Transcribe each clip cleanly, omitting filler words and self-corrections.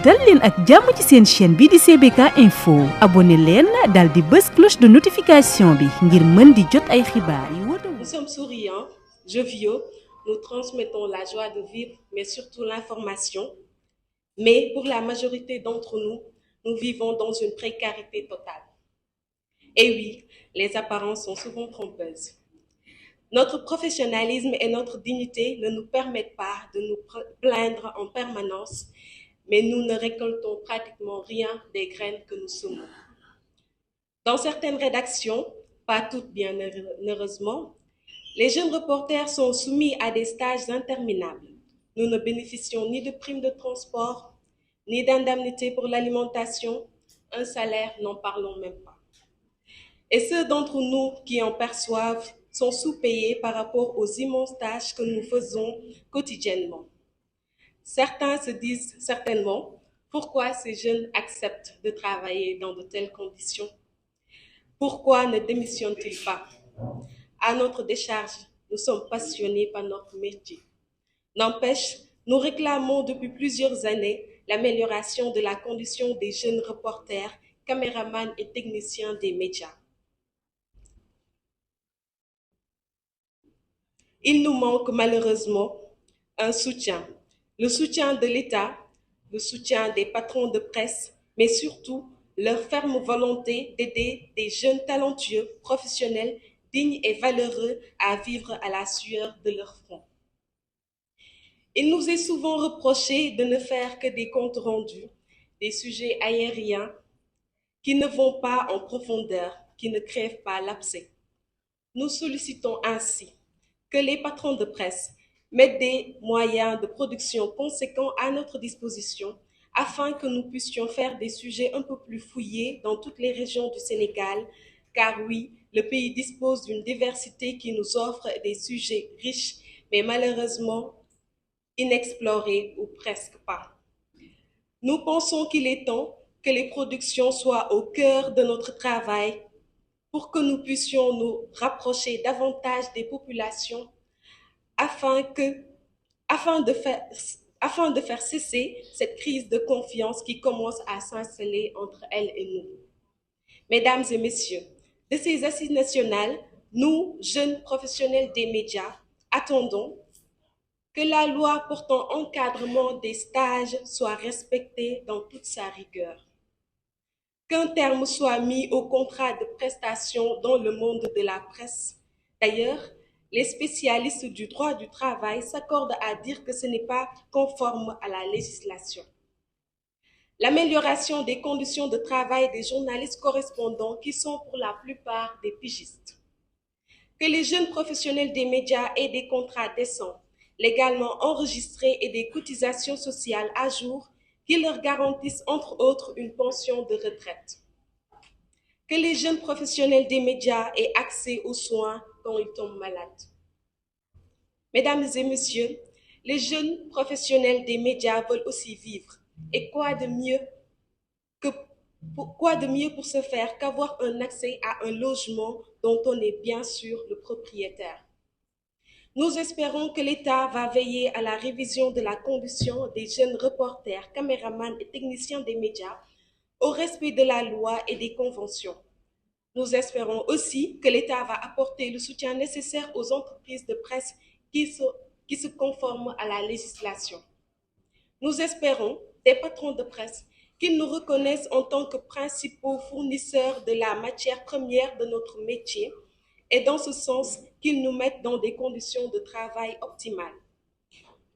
dal leen ak jàmm ci seen chaîne bi di CBK Info abonné leen dal di bës cloche de notification bi ngir mën di jot ay xibaar yu wóor. Nous sommes souriants, joviaux, nous transmettons la joie de vivre, mais surtout l'information. Mais pour la majorité d'entre nous, nous vivons dans une précarité totale. Et oui, les apparences sont souvent trompeuses. Notre professionnalisme et notre dignité ne nous permettent pas de nous plaindre en permanence, mais nous ne récoltons pratiquement rien des graines que nous semons. Dans certaines rédactions, pas toutes bien heureusement, les jeunes reporters sont soumis à des stages interminables. Nous ne bénéficions ni de primes de transport, ni d'indemnités pour l'alimentation, un salaire, n'en parlons même pas. Et ceux d'entre nous qui en perçoivent sont sous-payés par rapport aux immenses tâches que nous faisons quotidiennement. Certains se disent certainement pourquoi ces jeunes acceptent de travailler dans de telles conditions. Pourquoi ne démissionnent-ils pas? À notre décharge, nous sommes passionnés par notre métier. N'empêche, nous réclamons depuis plusieurs années l'amélioration de la condition des jeunes reporters, caméramans et techniciens des médias. Il nous manque malheureusement un soutien, le soutien de l'État, le soutien des patrons de presse, mais surtout leur ferme volonté d'aider des jeunes talentueux, professionnels, dignes et valeureux à vivre à la sueur de leur front. Il nous est souvent reproché de ne faire que des comptes rendus, des sujets aériens qui ne vont pas en profondeur, qui ne crèvent pas l'abcès. Nous sollicitons ainsi que les patrons de presse mettent des moyens de production conséquents à notre disposition afin que nous puissions faire des sujets un peu plus fouillés dans toutes les régions du Sénégal, car oui, le pays dispose d'une diversité qui nous offre des sujets riches, mais malheureusement inexplorés ou presque pas. Nous pensons qu'il est temps que les productions soient au cœur de notre travail pour que nous puissions nous rapprocher davantage des populations afin de faire cesser cette crise de confiance qui commence à s'installer entre elles et nous. Mesdames et messieurs, de ces assises nationales, nous, jeunes professionnels des médias, attendons que la loi portant encadrement des stages soit respectée dans toute sa rigueur. Qu'un terme soit mis au contrat de prestation dans le monde de la presse. D'ailleurs, les spécialistes du droit du travail s'accordent à dire que ce n'est pas conforme à la législation. L'amélioration des conditions de travail des journalistes correspondants qui sont pour la plupart des pigistes. Que les jeunes professionnels des médias aient des contrats décents, légalement enregistrés et des cotisations sociales à jour qui leur garantissent entre autres une pension de retraite. Que les jeunes professionnels des médias aient accès aux soins quand ils tombent malades. Mesdames et messieurs, les jeunes professionnels des médias veulent aussi vivre. Et quoi de mieux pour ce faire qu'avoir un accès à un logement dont on est bien sûr le propriétaire? Nous espérons que l'État va veiller à la révision de la condition des jeunes reporters, caméramans et techniciens des médias, au respect de la loi et des conventions. Nous espérons aussi que l'État va apporter le soutien nécessaire aux entreprises de presse qui se conforment à la législation. Nous espérons des patrons de presse qu'ils nous reconnaissent en tant que principaux fournisseurs de la matière première de notre métier et dans ce sens qu'ils nous mettent dans des conditions de travail optimales.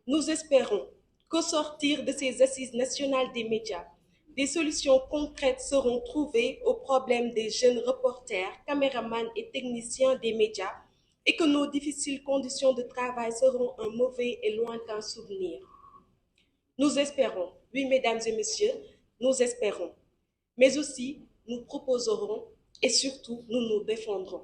Nous espérons qu'au sortir de ces assises nationales des médias, des solutions concrètes seront trouvées aux problèmes des jeunes reporters, caméramans et techniciens des médias et que nos difficiles conditions de travail seront un mauvais et lointain souvenir. Nous espérons, oui mesdames et messieurs, nous espérons, mais aussi nous proposerons et surtout nous nous défendrons.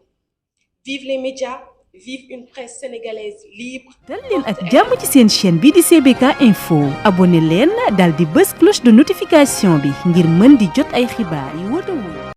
Vive les médias, vive une presse sénégalaise libre. dal leen ak jàmm ci seen chaîne bi di CBK Info abonné leen dal di bës cloche de notification bi ngir mën di jot ay xibaar yu wóor.